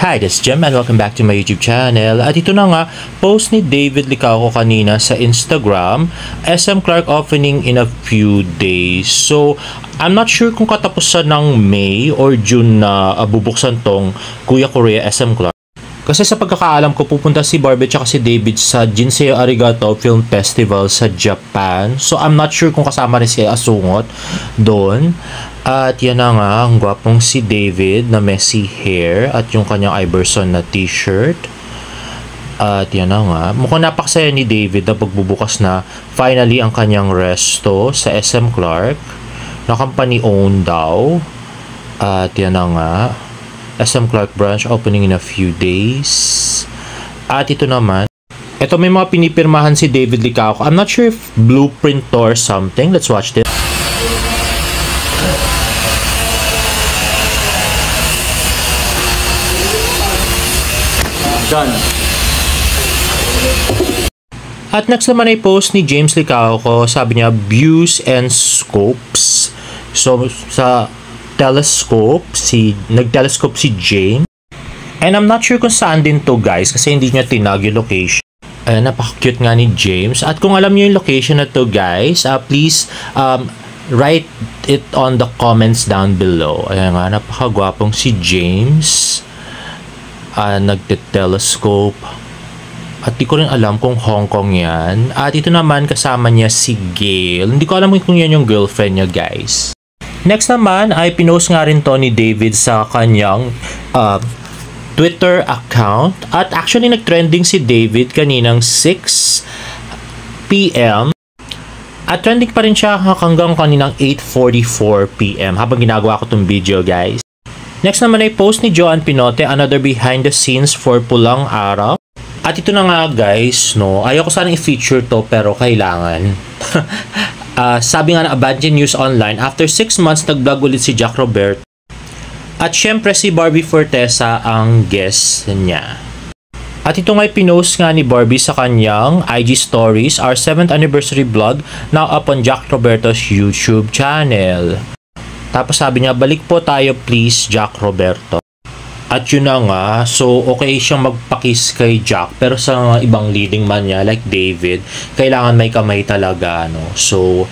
Hi, this is Jem and welcome back to my YouTube channel. At ito na nga, post ni David Licauco kanina sa Instagram, SM Clark opening in a few days. So, I'm not sure kung katapusan ng May or June na bubuksan tong Kuya Korea SM Clark. Kasi sa pagkakaalam ko, pupunta si Barbie at si David sa Jinsei Arigato Film Festival sa Japan. So, I'm not sure kung kasama rin si Asungot doon. At yan na nga, ang gwapong si David na messy hair at yung kanyang Iverson na t-shirt. At yan na nga, mukhang napakasaya ni David na pagbubukas na finally ang kanyang resto sa SM Clark na company owned daw. At yan na nga, SM Clark branch opening in a few days. At ito naman, ito may mga pinipirmahan si David Licauco. I'm not sure if blueprint or something. Let's watch this. Done. At next naman ay post ni James Licauco, sabi niya views and scopes. So sa telescope, nag-telescope si James. And I'm not sure kung saan din to guys kasi hindi niya tinag yung location. Napaka-cute nga ni James. At kung alam niyo yung location na to guys, please write it on the comments down below. Ayan nga, napaka-gwapong si James. Nagte-telescope. At di ko rin alam kung Hong Kong yan. At ito naman kasama niya si Gail. Hindi ko alam kung yan yung girlfriend niya guys. Next naman ay pinost nga rin to ni David sa kanyang Twitter account. At actually nag-trending si David kaninang 6 PM. At trending pa rin siya hanggang kaninang 8:44 PM habang ginagawa ko tong video guys. Next naman ay post ni Joan Pinote, another behind the scenes for Pulang Araw. At ito na nga guys, no, ayoko sanang i-feature to pero kailangan. Sabi nga na Abandoned News Online, after 6 months nag-vlog ulit si Jack Roberto. At syempre si Barbie Fortesa ang guest niya. At ito nga pinost nga ni Barbie sa kanyang IG stories, our 7th anniversary vlog now up on Jack Roberto's YouTube channel. Tapos sabi niya, balik po tayo please, Jack Roberto. At yun na nga, so okay siyang magpakiss kay Jack. Pero sa ibang leading man niya, like David, kailangan may kamay talaga, no? So,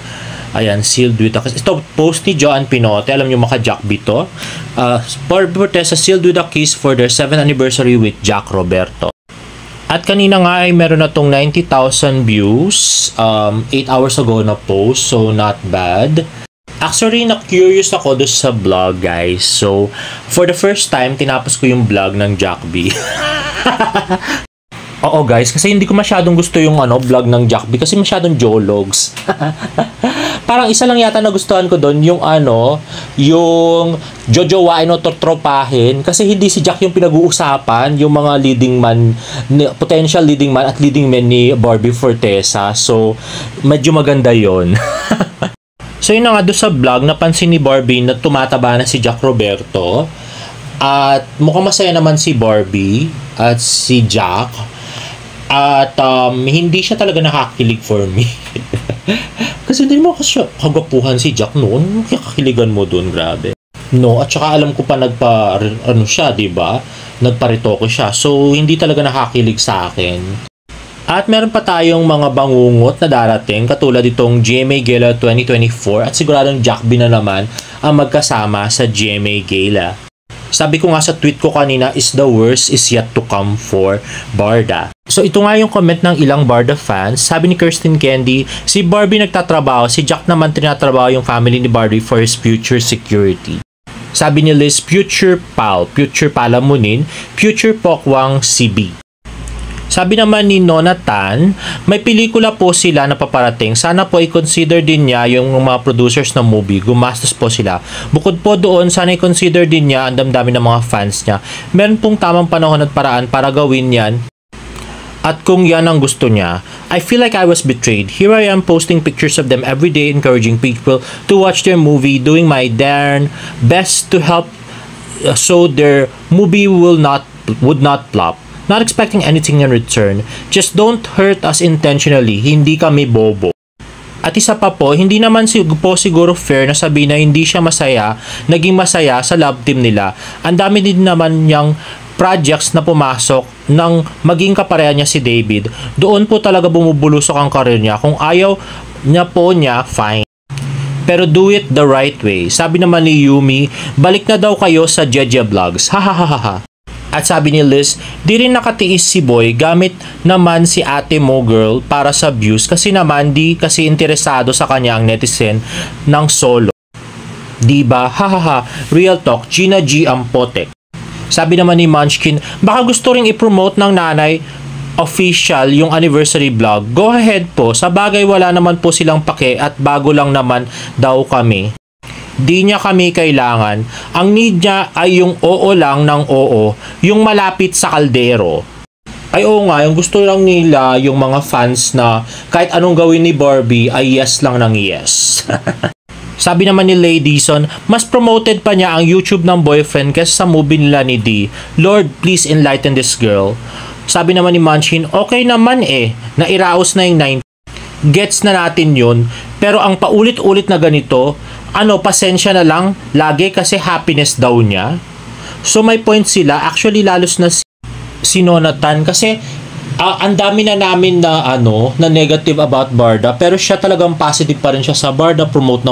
ayan, sealed with a kiss. Ito, post ni Joan Pinote. Alam niyo, maka-Jack Bito. Barbie Fortesa sealed with a kiss for their 7th anniversary with Jack Roberto. At kanina nga ay meron na tong 90,000 views. 8 hours ago na post, so not bad. Actually, na-curious ako doon sa vlog, guys. So, for the first time, tinapos ko yung vlog ng Jack B. Oo, guys, kasi hindi ko masyadong gusto yung vlog ng Jack B kasi masyadong jologs. Parang isa lang yata nagustuhan ko doon, yung yung jojowain o trotropahin. Kasi hindi si Jack yung pinag-uusapan, yung mga leading man, potential leading man at leading men ni Barbie Fortesa. So, medyo maganda yon. So yun na nga doon sa vlog, napansin ni Barbie na tumataba na si Jack Roberto. At mukhang masaya naman si Barbie at si Jack. At hindi siya talaga nakakilig for me. Kasi hindi mo kasi kagapuhan si Jack noon. Kakiligan mo doon, grabe. No, at saka alam ko pa siya, diba? Nagparitoke siya. So hindi talaga nakakilig sa akin. At meron pa tayong mga bangungot na darating katulad itong GMA Gala 2024 at siguradong Jack B na naman ang magkasama sa GMA Gala. Sabi ko nga sa tweet ko kanina is the worst is yet to come for Barda. So ito nga yung comment ng ilang Barda fans. Sabi ni Kirsten Candy, si Barbie nagtatrabaho, si Jack naman tinatrabaho yung family ni Barbie for his future security. Sabi ni Liz, future palamunin, future pokwang CB. Sabi naman ni Nonatan, may pelikula po sila na paparating. Sana po i-consider din niya yung mga producers ng movie. Gumastos po sila. Bukod po doon, sana i-consider din niya ang damdamin ng mga fans niya. Meron pong tamang panahon at paraan para gawin yan. At kung yan ang gusto niya, I feel like I was betrayed. Here I am posting pictures of them every day, encouraging people to watch their movie, doing my darn best to help so their movie would not flop. Not expecting anything in return. Just don't hurt us intentionally. Hindi kami bobo. At isa pa po, hindi naman po siguro fair na sabihin na hindi siya masaya, naging masaya sa love team nila. Ang dami din naman niyang projects na pumasok ng maging kapareha niya si David, doon po talaga bumubulusok ang career niya. Kung ayaw niya, fine. Pero do it the right way. Sabi naman ni Yumi, balik na daw kayo sa Jeje Vlogs. Hahaha. At sabi ni Liz, di rin nakatiis si Boy gamit naman si ate mo girl para sa views kasi naman di kasi interesado sa kanya ang netizen ng solo. Diba? Hahaha. Real talk. Gina G ang potek. Sabi naman ni Munchkin, baka gusto ring i-promote ng nanay official yung anniversary vlog. Go ahead po. Sa bagay wala naman po silang pake at bago lang naman daw kami. Di niya kami kailangan. Ang need niya ay yung oo lang ng oo. Yung malapit sa kaldero. Ay oo nga, yung gusto lang nila yung mga fans na kahit anong gawin ni Barbie ay yes lang ng yes. Sabi naman ni Ladison, mas promoted pa niya ang YouTube ng boyfriend kaysa sa movie nila ni D. Lord, please enlighten this girl. Sabi naman ni Munchin, okay naman nairaos na yung 9. Gets na natin yun, pero ang paulit-ulit na ganito, pasensya na lang, lagi kasi happiness daw niya. So may point sila, actually lalos na si Nonatan kasi ang dami na namin na na negative about Barda, pero siya talagang positive pa rin siya sa Barda, promote.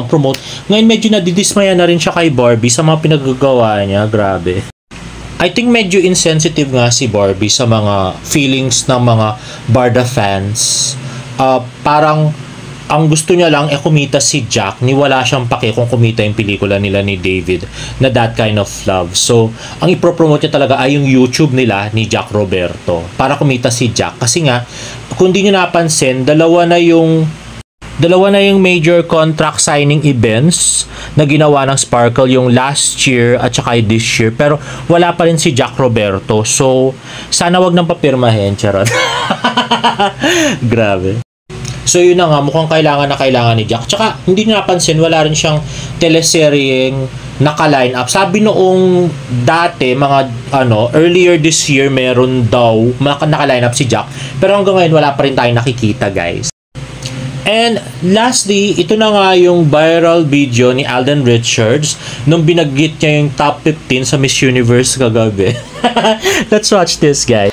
Ngayon medyo nadidismaya na rin siya kay Barbie sa mga pinagagawa niya, grabe. I think medyo insensitive nga si Barbie sa mga feelings ng mga Barda fans. Parang ang gusto niya lang kumita si Jack, ni wala siyang pake kung kumita yung pelikula nila ni David na That Kind of Love. So, ang ipropromote niya talaga ay yung YouTube nila ni Jack Roberto para kumita si Jack. Kasi nga, kung di nyo napansin, dalawa na yung major contract signing events na ginawa ng Sparkle, yung last year at saka this year, pero wala pa rin si Jack Roberto. So, sana wag nang papirmahin, charot. Grabe. So yun na nga, mukhang kailangan ni Jack. Tsaka hindi nyo napansin, wala rin siyang teleseryeng naka-line up. Sabi noong dati, earlier this year, meron daw naka-line up si Jack. Pero hanggang ngayon, wala pa rin tayong nakikita, guys. And lastly, ito na nga yung viral video ni Alden Richards nung binagit niya yung top 15 sa Miss Universe kagabi. Let's watch this, guys.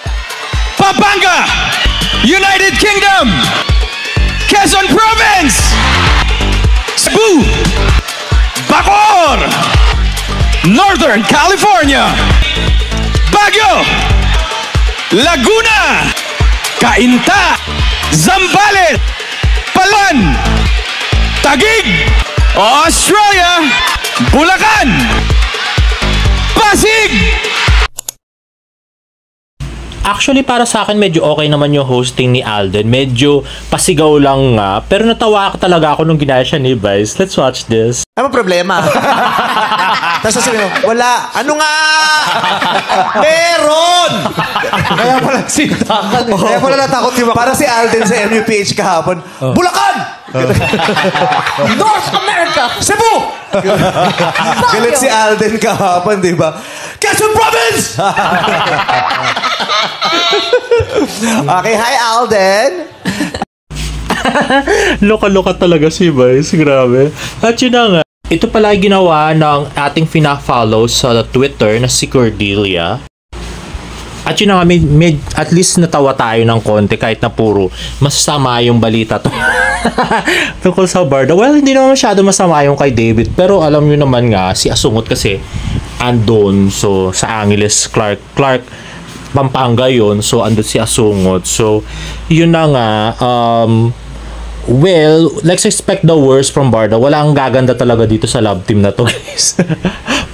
Pampanga! United Kingdom! Quezon Province, Cebu, Bacoor, Northern California, Baguio, Laguna, Cainta, Zambales, Palan, Taguig, Australia, Bulacan, Pasig. Actually, para sa akin, medyo okay naman yung hosting ni Alden. Medyo pasigaw lang nga. Pero natawa talaga ako nung ginaya siya ni Vice. Let's watch this. Ano problema? Tapos sasabihin mo, wala. Ano nga? Meron! Kaya pala sintakan. Kaya pala natakot yung para si Alden sa MUPH kahapon. Bulacan! North America! Cebu! Galit si Alden kahapon, di ba? Quezon Province! Okay, hi Alden! Loka-loka talaga si Vice. Grabe. At yun na nga. Ito pala ginawa ng ating fina-follow sa Twitter na si Cordelia. At yun na nga, at least natawa tayo ng konti kahit na puro masasama yung balita to. Tungkol sa Barda. Well, hindi naman masyado masama yung kay David. Pero alam nyo naman nga, si Asungot kasi andon. So, sa Angeles, Clark, Pampanga yun. So, andun si Asungot. So, yun na nga, well, let's expect the worst from Barda. Wala ang gaganda talaga dito sa love team na to, guys.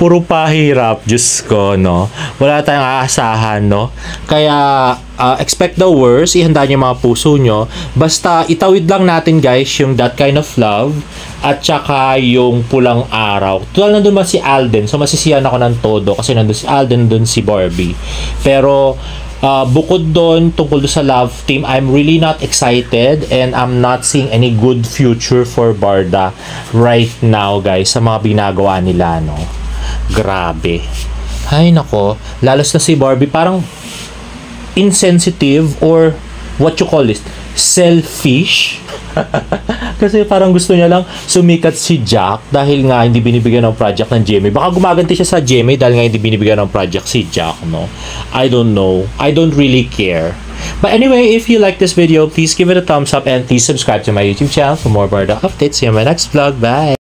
Puro pahirap, Diyos ko, no? Wala tayong aasahan, no? Kaya, expect the worst. Ihanda niyo mga puso nyo. Basta, itawid lang natin, guys, yung That Kind of Love at saka yung Pulang Araw. Tutal nandun ba si Alden? So, masisiyan ako ng todo kasi nandun si Alden, nandun si Barbie. Pero, bukod doon, tungkol sa love team, I'm really not excited and I'm not seeing any good future for Barda right now, guys, sa mga binagawa nila, no? Grabe. Ay, nako. Lalos na si Barbie, parang insensitive or what you call this? selfish. Kasi parang gusto niya lang sumikat si Jack dahil nga hindi binibigyan ng project ng GMA. Baka gumaganti siya sa GMA dahil nga hindi binibigyan ng project si Jack, no? I don't know. I don't really care. But anyway, if you like this video, please give it a thumbs up and please subscribe to my YouTube channel for more product updates. See you in my next vlog. Bye!